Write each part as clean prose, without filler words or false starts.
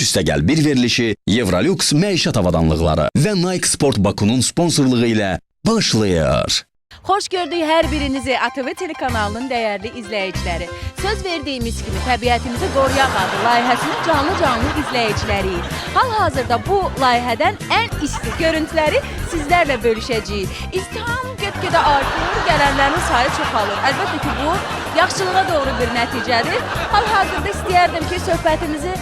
3 üstəgəl 1 verilişi Evrolux məişət avadanlıqları və Nike Sport Bakunun sponsorluğu ilə başlayır. Xoş gördük hər birinizi ATV telekanalının dəyərli izləyiciləri. Söz verdiyimiz kimi təbiətimizi qoruyaq adlı layihəsinin canlı izləyiciləriyik. Hal-hazırda bu layihədən ən isti görüntüləri sizlərlə bölüşəcəyik. İzdiham get-gedə artır, gələnlərin sayı çoxalır. Əlbəttə ki, bu yaxşılığa doğru bir nəticədir. Hal-hazırda istəyərdim ki, söhbətimizi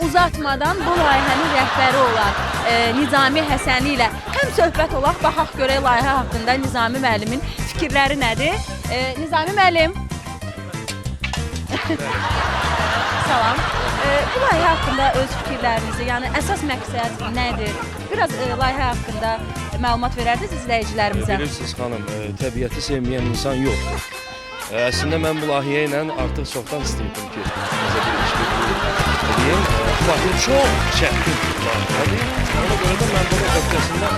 uzatmadan bu layihənin rəhbəri olan Nizami Həsəni ilə həm söhbət olaq, baxaq görək layihə haqqında Nizami müəllimin fikirləri nədir? Nizami müəllim. Salam. Bu layihə haqqında öz fikirlərinizi, yəni əsas məqsəd nədir? Biraz layihə haqqında məlumat verərdiniz izləyicilərimizə. Bilirsiniz xanım, təbiəti sevməyən insan yoxdur. Əslində mən bu layihə ilə artıq çoxdan istəyirdim ki, bizə bir iş edeyim. Bu layihə çox çətin bir layihədir. Ona görə də mən bunun öhdəsindən...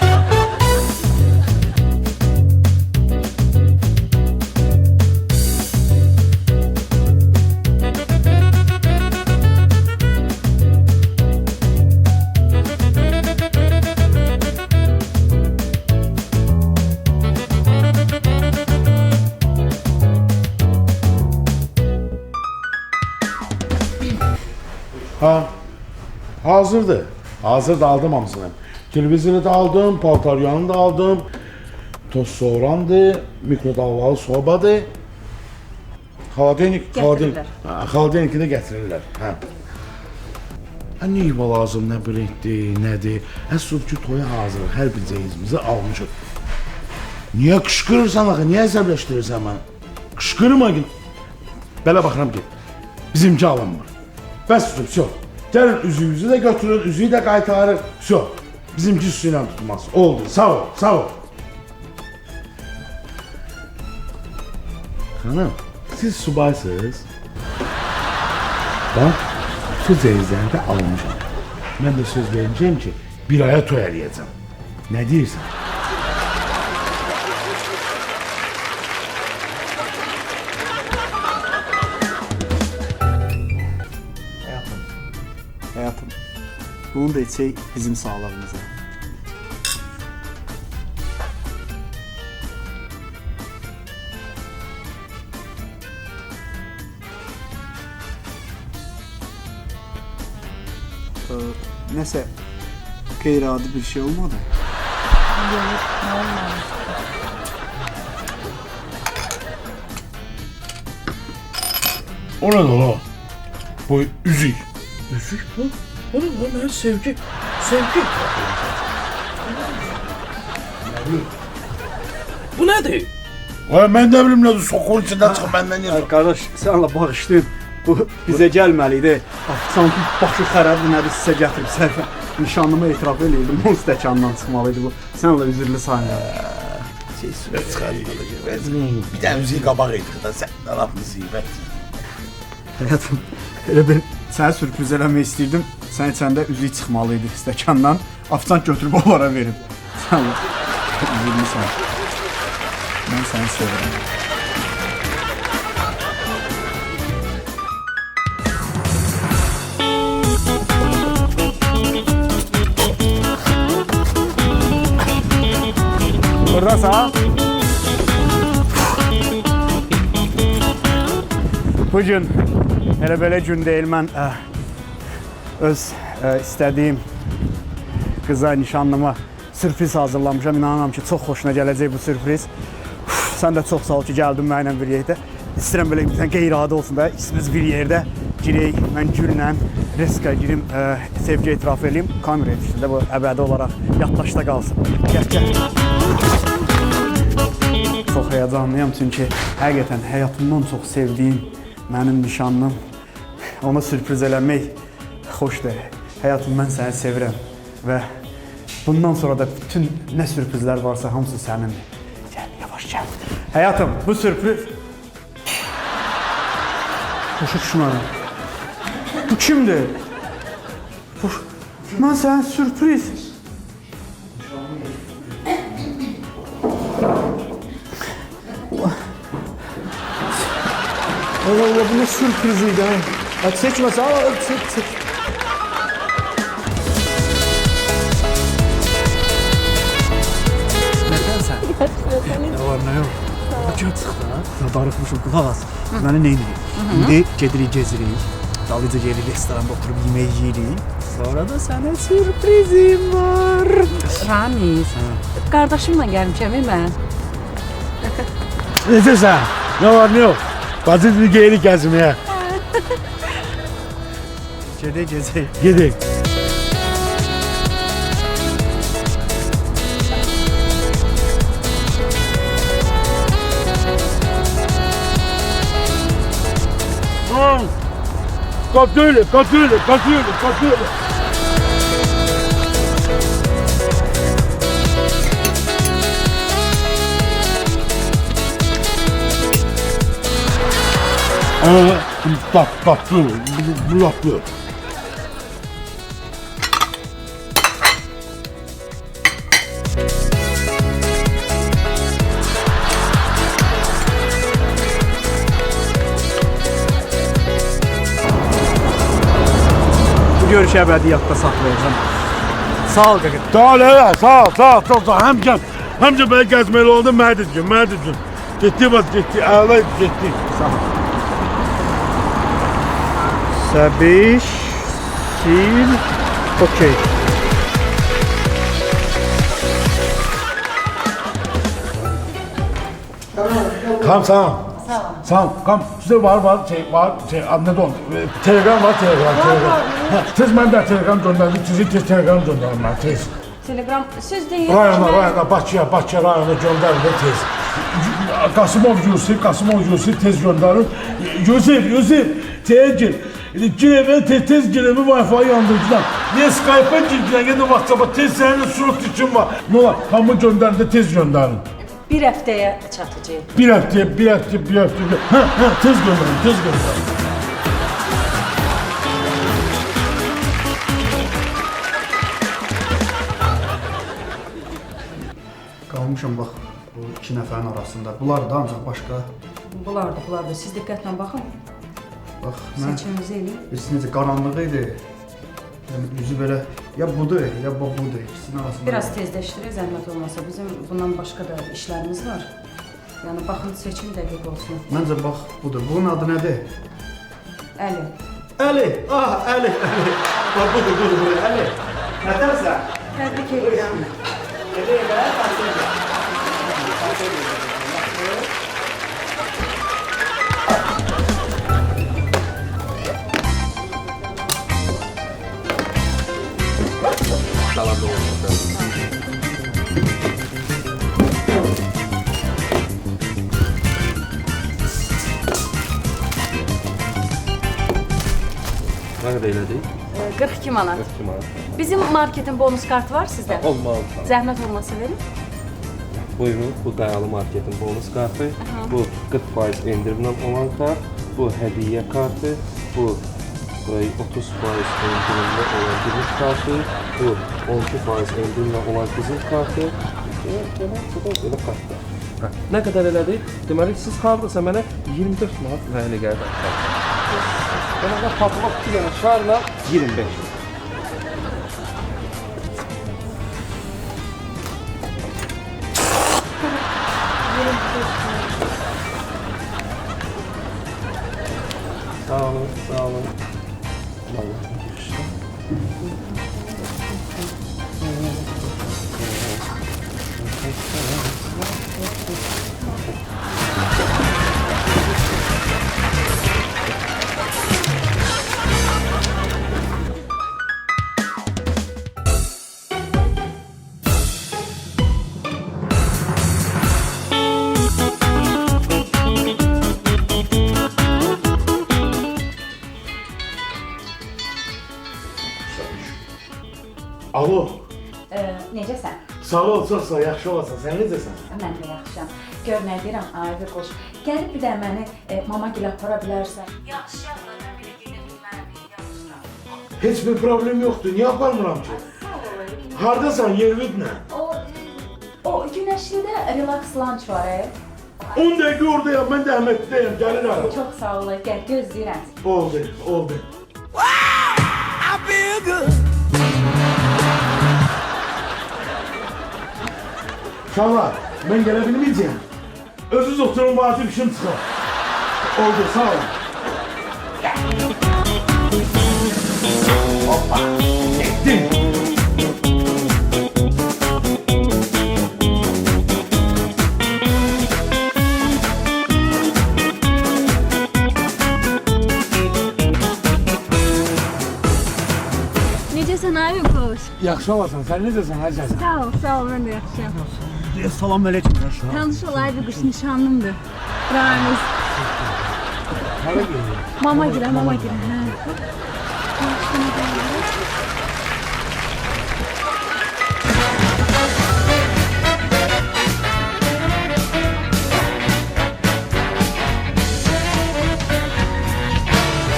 Hazırdır. Hazırda aldım hamısını. Televizyonu da aldım, paltaryanı da aldım. Toz soğurandır, mikrodalgalı sobadır. Xaladenik də gətirirlər. Nə yuva lazım, nə brenddir, nədir? Əsub ki, toya hazır, hər bir cəyizimizi almışıq. Niyə qışqırırsan axı, niyə əsəbləşdirirsən mənə? Qışqırma ki. Belə baxıram ki, bizimki alınmır. Bəs tutub, syo. Gəlin üzüyümüzü də götürür, üzüyü də qaytarır. Syo, bizimki su ilə tutmaz. Oldu, sağ ol, sağ ol. Xanım, siz subaysınız. Bax, su cəyizləri də almışam. Mən də söz verəcəyim ki, bir aya toy eləyəcəm. Nə deyirsən? Həyatım, bunu da içək bizim sağlığımıza. Nəsə, qeyri-adi bir şey olmadı? Yox, nə olmadı? O nə də ola? Bu üzük. Üzük bu? Bu ne? Bu ne? Sevgi. Sevgi. Bu nedir? Mən də bilim nədir? Sokun içindən çıxıb məndən yer. Qardaş, sənlə bağışlayın. Bu bizə gəlməliydi. Sanki başı xərabdır, nədir sizə gətirib sərfə. Nişanlıma etiraf eləyirdim, o stəkandan çıxmalıydı bu. Sənlə üzürlü saniyə. Sürət çıxarmalı. Bir də müziği qabaq edir da səndən laf müsibət. Həyatım, elə ben sənə sürpriz eləmək istəyirdim. Sən içəndə üzüyü çıxmalıydı stəkandan. Afisant götürüb onlara verib. Sənlə üzürlü saniyə. Mən səni sevirəm. Buradasa. Bugün elə belə gün deyil, mən öz istədiyim qıza, nişanlıma sürpriz hazırlamışam. İnanıram ki, çox xoşuna gələcək bu sürpriz. Sən də çox sağ ol ki, gəldin mənimlə bir yerdə. İstəyirəm belə bir qeyri-adi olsun da, ikimiz bir yerdə girək, mən Güllə riska girim, sevgi etiraf edeyim. Kamera yetişdi, bu əbədi olaraq yaddaşda qalsın. Gəl. Çox həyecanlıyam, çünki həqiqətən həyatımdan çox sevdiyim mənim nişanlım. Ona sürpriz eləmək xoşdur. Həyatım, mən səni sevirəm və bundan sonra da bütün nə sürprizlər varsa hamısı sənindir. Gəl, yavaş gəl. Həyatım, bu sürpriz... Başa düşmədim. Bu kimdir? Mən sənə sürpriz... Allah, bu ne sürpriziydi ha. Çekmese, çek. var, nə yox? Bakıya çıxdı ha. Ya darıxmışım, qulaq as. Məni nə edirik? İndi gedirik, gezirik. Dalıca gelirik, restoranda oturub yemək yeyirik. Sonra da sənə sürprizim var. Ramiz, qardaşımla gəlmişəm mən. Necəsən? Nə var, nə yox? Bacı bir geyri gəzməyə. Gedək, gezək. Gedək. Katıyla. Tatlı. Bu tatlı. Bu görüşü əbədiyyatda saxlayacağam. Sağ ol qaqa. Sağ ol. Həmcə belə gəzməli oldu, mənə düzgün. Getdi, əla getdi. Sağ ol. Səbiş, sil, okey. Kam sağ ol. Kam. Sizde var ne don? Telegram var. Tez mən də telegram göndərdim. Sizi tez telegram göndərim mən tez. Telegram siz deyin. Rayona, Bakıya rayona göndərin tez. Qasımov Yusif tez göndərin. Yusif, tez gir. Gireme tez gireme Wi-Fi yandırıcıdan. Niye Skype'a girdiğine ya da WhatsApp'a tez seninle surat için var. Ne var? Hamı gönderdi tez gönderin. Bir həftəyə çatacaq. Bir hafta. Tez gönderin. Qalmışam bax bu iki nəfərin arasında. Bunlar da ancaq başqa. Bunlar da. Siz diqqətlə baxın. Bax, mən Seçiminizi eləyin. biz necə qaranlıq idi. Yəni üzü belə ya budur, ya budur. İkisinin arasında. Biraz tezləşdirək, zəhmət olmasa. Bizim bundan başqa da işlərimiz var. Yəni baxın, seçim dəqiq olsun. Məncə bax budur. Bunun adı nədir? Əli. Əli. Əli. Bax budur, Əli. Nətərsən? Təbrik edirəm. Nə qədər elədik? 42 manat. 42 manat. Bizim marketin bonus kartı var sizdə? Olmalı. Zəhmət olmasa verin. Buyurun, bu Dayalı Marketin bonus kartı, bu 40% endirimlə olan kart, bu hədiyyə kartı, bu 30% endirimlə olan gümüş kartı, bu 12% endirimlə olan qızıl kartı, belə kartlar. Nə qədər elədik? Deməli, siz hardasa mənə 24 manat müəyyən gəldi. Mənə də patlaq 2 dənə şarla 25 manat. Sağ olun. Vallahi işte. Alo. Necəsən? Sağ ol, çox sağ ol, yaxşı olasan. Sən necəsən? Mən də yaxşıyam. Gör nə deyirəm, Ayvi qoş. Gəlib bir də məni mama gilə apara bilərsən. Yaxşı, mən belə gedə bilmərəm. Heç bir problem yoxdur. Niyə aparmıram ki? Hardasan, yerin nə? O günəşlidə relax lunch var. 10 dəqiqə oradayam, mən də Əhməddəyəm, gəlirəm. Çox sağ ol, gəl gözləyirəm. Oldu. Şamlar, mən gələ bilməyəcəyəm. Özünüz oturun, vacib işim çıxır. Oldu, sağ olun. Hoppa, getdim. Necəsən ay Yokuş? Yaxşı olasan, sən necəsən həcəsən? Sağ ol, mən də yaxşıyam. Salam əleykum Rəşad. Tanış olaydı qış nişanlımdır. Ramiz. Hara geliyor? Mama girə. Hə.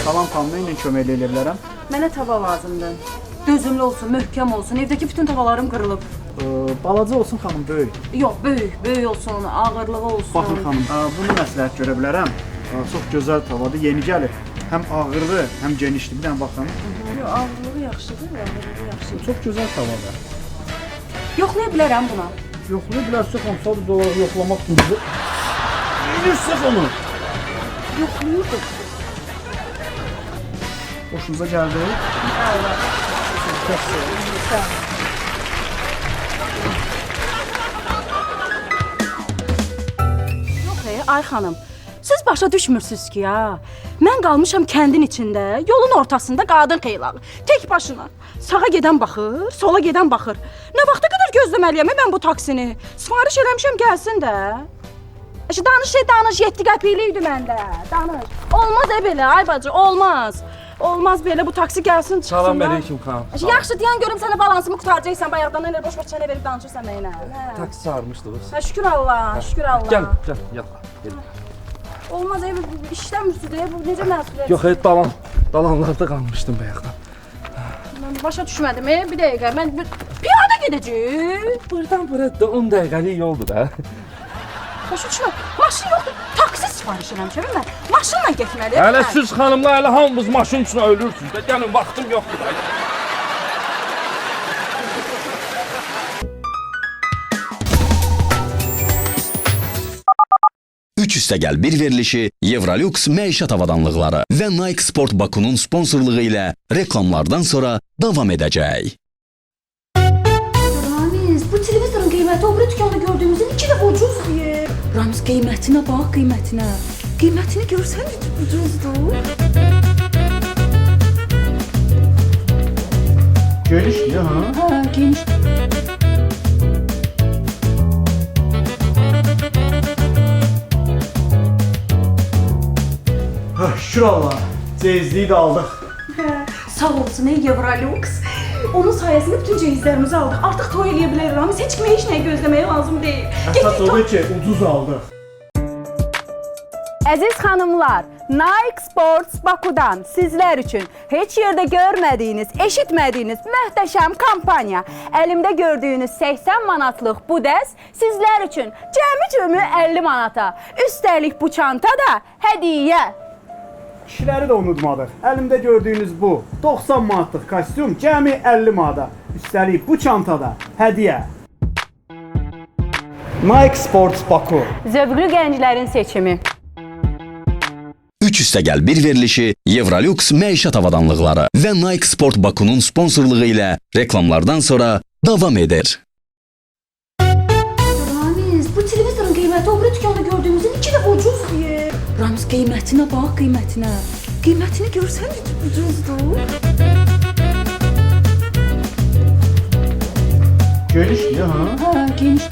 Salam xanım, nə ilə kömək edə bilərəm? Mənə tava lazımdır. Dözümlü olsun, möhkəm olsun. Evdəki bütün tavalarım qırılıb. Balaca olsun xanım, böyük. Yox, böyük olsun, ağırlığı olsun. Baxın xanım, bunu məsləhət görə bilərəm. Çox gözəl tavadır, yeni gəlir. Həm ağırdır, həm genişdir. Bir dənə baxın. Yox, ağırlığı yaxşıdır, Çox gözəl tavadır. Yoxlaya bilərəm buna. Yoxlaya bilərsiniz xanım, sadəcə olaraq yoxlamaq üçün. Bilirsiniz onu. Yoxlayırdım. Hoşunuza gəldi? Yox, ay xanım. Siz başa düşmürsünüz ki ya. Mən qalmışam kəndin içində, yolun ortasında qadın xeylağı. Tək başına. Sağa gedən baxır, sola gedən baxır. Nə vaxta qədər gözləməliyəm mən bu taksini? Sifariş eləmişəm gəlsin də. Danış, 7 qəpiklikdir məndə. Danış. Olmaz belə, ay bacı, olmaz. Olmaz belə, bu taksi gəlsin, çıxsın. Salam əleykum xanım. Yaxşı deyən görüm sənə balansımı qurtaracaqsan, bayaqdan elə boş-boş çənə verib danışırsan mənə. Taksi çağırmışdınız. Hə, şükür Allah. Gel. Olmaz, işləmirsiniz, bu necə məsuliyyət? Yox, dalanlarda qalmışdım bayaqdan. Mən başa düşmədim, bir dəqiqə, mən piyada gedəcəyim. Buradan bura da 10 dəqiqəlik yoldur da. Başa düşmədim, maşın yoxdur, taksi sifariş eləmişəm mən, maşınla getməliyəm. Hələ siz xanımlar elə hamınız maşın üçün ölürsünüz də, gəlin vaxtım yoxdur da. Üç üstəgəl bir verilişi Evrolux məişət avadanlıqları və Nike Sport Bakunun sponsorluğu ilə reklamlardan sonra davam edəcək. Ramiz, bu televizorun qiyməti o biri dükkanda gördüyümüzün 2 də ucuz deyə. Ramiz, qiymətinə bax, qiymətinə. Qiymətini görsən ucuzdur. Genişdir, ha? Hə, geniş. Şükür Allah, ceyizliyi də aldıq. Sağ olsun Evrolux. Onun sayəsində bütün cehizlərimizi aldıq. Artıq toy eləyə bilərik Ramiz. Heç kimə heç nəyə gözləməyə lazım deyil. Əsas odur ki, ucuz aldıq. Əziz xanımlar, Nike Sports Bakudan sizlər üçün heç yerdə görmədiyiniz, eşitmədiyiniz möhtəşəm kampaniya. Əlimdə gördüyünüz 80 manatlıq bu dəst sizlər üçün cəmi 50 manata. Üstəlik bu çanta da hədiyyə. Kişiləri də unutmadıq. Əlimdə gördüyünüz bu 90 manatlıq kostyum cəmi 50 manata. Üstəlik bu çantada hədiyyə. Nike Sports Baku. Zövqlü gənclərin seçimi. Üç üstəgəl bir verilişi Evrolux məişət avadanlıqları və Nike Sport Bakunun sponsorluğu ilə reklamlardan sonra davam edir. Ramiz, bu televizorun qiyməti o biri dükkanda gördüyümüzün 2 də ucuz deyə. Ramiz, qiymətinə bax, qiymətinə. Qiymətini görsən ucuzdur. Genişdir, ha? Hə, geniş.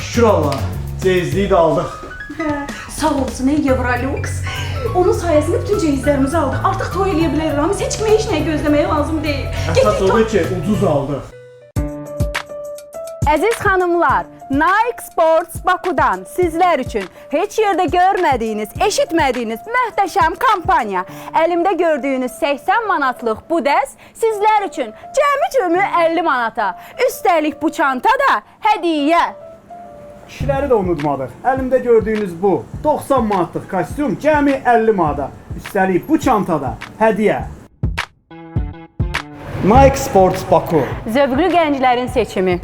Şükür Allah, ceyizliyi də aldıq. Sağ olsun Evrolux. Onun sayəsində bütün cehizlərimizi aldıq. Artıq toy eləyə bilərik Ramiz. Heç kimə heç nəyə gözləməyə lazım deyil. Əsas odur ki, ucuz aldıq. Əziz xanımlar, Nike Sports Bakudan sizlər üçün heç yerdə görmədiyiniz, eşitmədiyiniz möhtəşəm kampaniya. Əlimdə gördüyünüz 80 manatlıq bu dəst sizlər üçün cəmi 50 manata. Üstəlik bu çanta da hədiyyə. Kişiləri də unutmadıq. Əlimdə gördüyünüz bu 90 manatlıq kostyum cəmi 50 manata. Üstəlik bu çantada hədiyyə. Nike Sports Baku. Zövqlü gənclərin seçimi.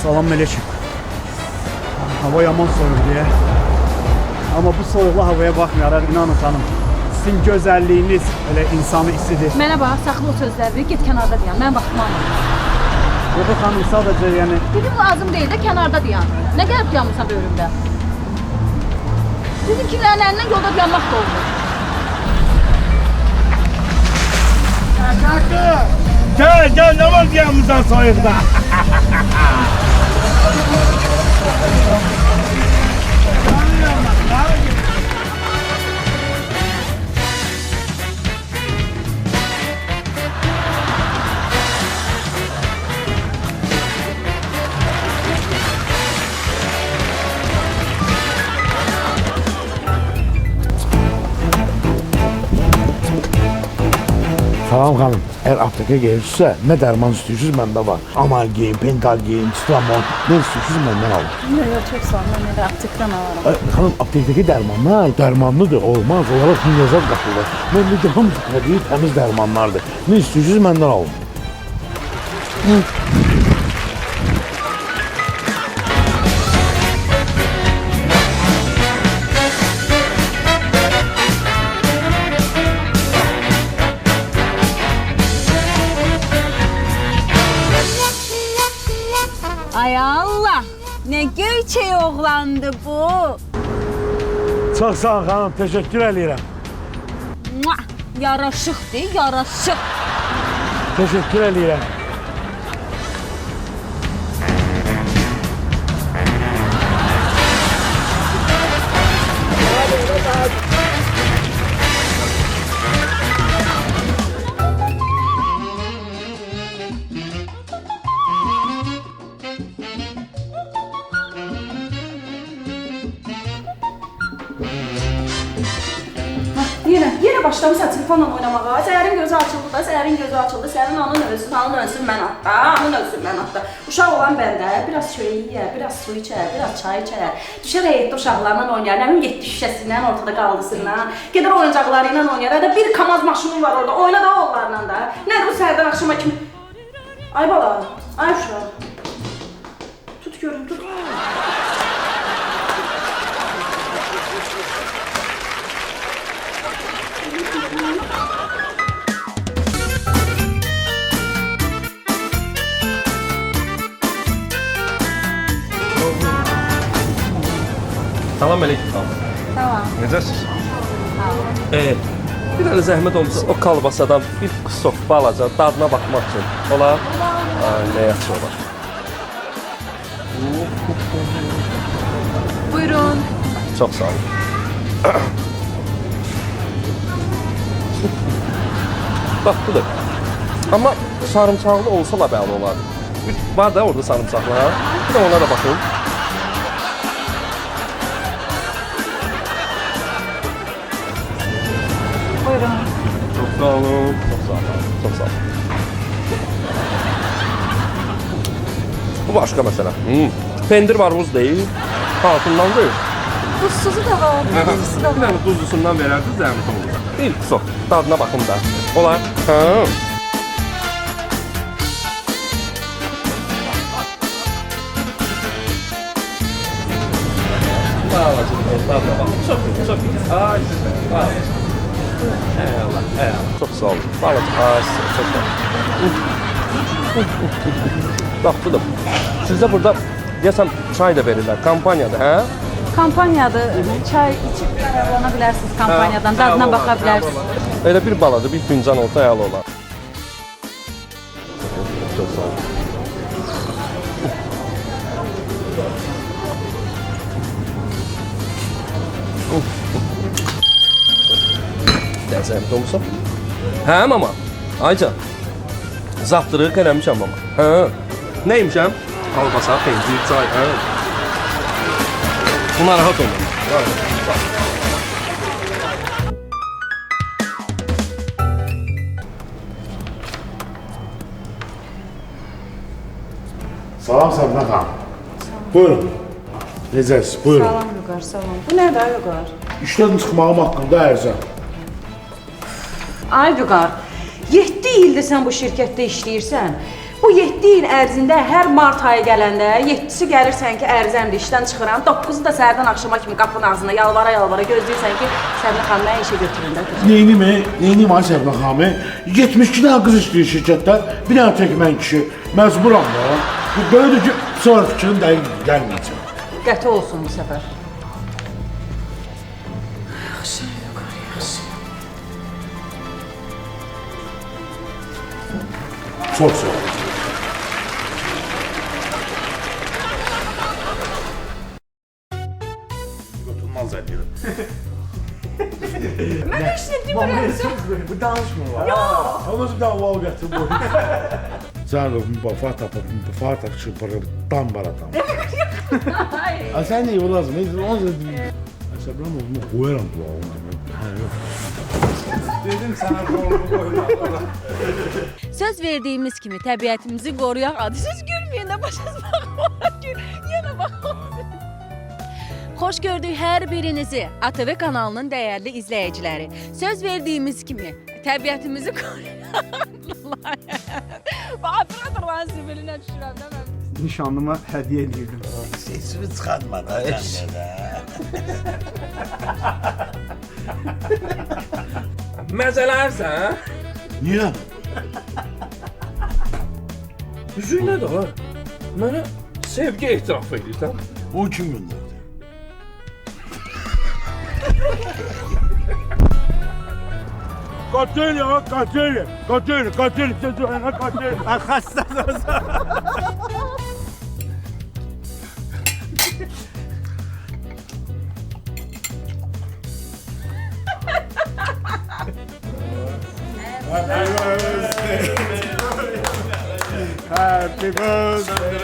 Salam aleyküm. Hava yaman soğuk diye. Ama bu soğuklu havaya bakmayaraq inanın xanım. Sizin gözəlliyiniz elə insanı isidir. Mənə bax, saxla o sözləri, get kənarda dayan. Mən vaxtımı Yox xanım, sadəcə yəni Dedim lazım deyil də kənarda dayan. Nə gəlib dayanmısan bölümdə? Bizimkilərin əlindən yolda dayanmaq da olmur. Gel ne var diyemizden soyukta. Salam xanım, eğer apteka gelirse ne derman istiyorsunuz bende var. Amalgin, pentalgin, stramon, ne istiyorsunuz benden alın. Yox, çox sağ ol. Mən elə aptekdən alaram. Xanım aptekteki dermanlar dermanlıdır, olmaz. Olarak dünyazar kapılır. Ben bir daha mütəqədi temiz dermanlardır. Ne istiyorsunuz benden alın. Ay Allah! Nə göyçək oğlandı bu. Çok sağ ol xanım, teşekkür ederim. Mua! Yaraşıqdır, yaraşıq. Teşekkür ederim. Yenə başlamısan telefonla oynamağa. Səhərin gözü açıldı da, səhərin gözü açıldı. Sənin anın ölsün, mən atda, anın ölsün, mən atda. Uşaq olan bəndə biraz çörək yeyər, biraz su içər, biraz çay içər. Düşər həyətdə uşaqlarla oynayar, nə bilim 7 şüşəsindən ortada qaldısından. Gedər oyuncaqları ilə oynayar. Hətta bir kamaz maşını var orada, oyna da onlarla da. Nədir o səhərdən axşama kimi? Ay bala, ay uşaq. Tut görüm, tut. Salam aleyküm xanım. Tamam. Necəsiz? Bir dənə zəhmət olmasa o kalbasadan bir kusok balaca dadına baxmaq üçün. Olar? Ay, nə yaxşı olar. Buyurun. Çox sağ olun. Bax, budur. Amma sarımsaqlı olsa da bəli olar. Var da orada sarımsaqlar. Bir də ona da baxın. Buyurun. Çok sağ olun. Çok sağ olun. Çok sağ olun. Bu başka mesele. Pendir var, buz değil. Altından değil. Buzsuzu da var, buzlusu da Bir var. tane tuzlusundan verərdiniz, zəhmət olacaq. Bir sok. Dadına baxın da. Olar. Ha. Dadına baxın. Çok iyi, çok iyi. Ay, ay. Eyvallah, eyvallah. Çok sağ olun. Balacık, ay, çok sağ olun. Bak, budur. Sizdə burada deyəsəm çay da verirlər, kampaniyada, hə? Kampanyadır. Çay içib yararlana bilərsiniz kampanyadan. Dadına baxa bilərsiniz. Elə bir balaca, bir fincan olsa əla olar. Çox sağ olun. Zəhmət olmuşsa? Hə, mama. Ayca. Zaptırıq eləmişəm, mama. Hə. Neymişəm? Kalbasa, pencir, çay, hə. Buna rahat olun. Salam Səbinə xanım. Buyurun. Necəsiz? Buyurun. Salam Vüqar, salam. Bu nədir Vüqar? İşdən çıxmağım haqqında ərizə. Ay Vüqar, 7 ildir sən bu şirkətdə işləyirsən. Bu 7 il ərzində hər mart ayı gələndə 7-si gəlirsən ki, ərzəmdir, işdən çıxıram. 9-u da səhərdən axşama kimi qapının ağzında yalvara gözləyirsən ki, Səbinə xanım mənə işə götüründə. Neyniyim ay Səbinə xanım? 72 dənə qız işləyir şirkətdə, bir dənə tək mən kişi. Məcburam da. Bu böyüdür ki, sonra fikrim dəqiq gəlməyəcək. Qəti olsun bu səfər. Yaxşı, Vüqar, yaxşı. Çox sağ ol. Götürmez edirəm. Mən də işlə demirəm. Bu danışmır var. Ama bir daha val gətir bu. Canım, Fatih çırpırır, tam baratam. A sen ne yolasın? Ben 10 dedim. Sabram onu koyarım kulağına. Dedim sana kolumu koyma. Söz verdiyimiz kimi təbiətimizi qoruyaq adı. Siz gülməyin də başınız baxmayın. Yenə baxın. Xoş gördük hər birinizi ATV kanalının dəyərli izləyiciləri. Söz verdiyimiz kimi təbiətimizi qoruyaq. Atır Sibilinə düşürəm də mən. Nişanlıma hədiyyə edirdim. Sesimi çıxartma da. Məzələrsən? Niye? Üzüy nədir ha? Mənə sevgi etiraf edirsən. O kim gönderdi? Katil ya, katil. Katil çocuğuna katil. Xəstəsən. Happy birthday.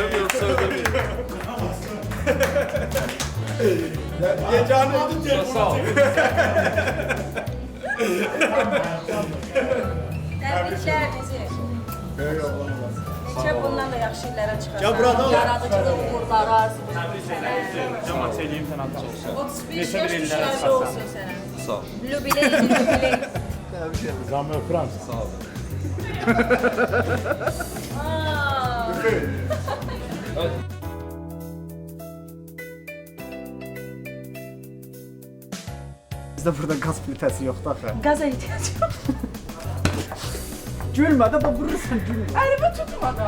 Sağ ol. Təbriklər bizi. Neçə bundan da yaxşı illərə çıxacaq. Yaradıcılıq uğurları arzulayırıq sənə. Cəmat eləyim sənə atacaq. 35 yaş düşərəcə olsun sənə. Sağ ol. Lübiley. Zaman Fransa. Sağ ol. Bizdə burada qaz plitəsi yoxdur axı. Qaza ehtiyac yox. Gülmə də vurursan gülmə. Əlimi tutmadı.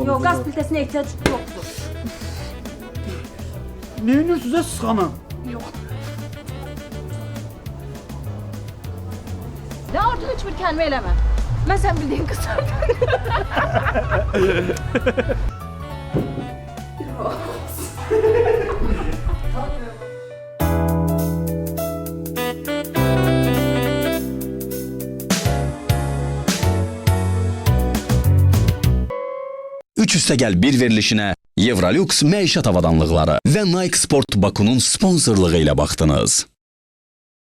Yox, qaz plitəsinə ehtiyac yoxdur. Neyini sizə sıxanım? Yox. Nə artıq heç bir kəlmə eləmə. Mən sən bildiyin qızardım. Üç üstə gəl bir verilişinə Evrolux məişət avadanlıqları və Nike Sport Bakunun sponsorluğu ilə baxdınız.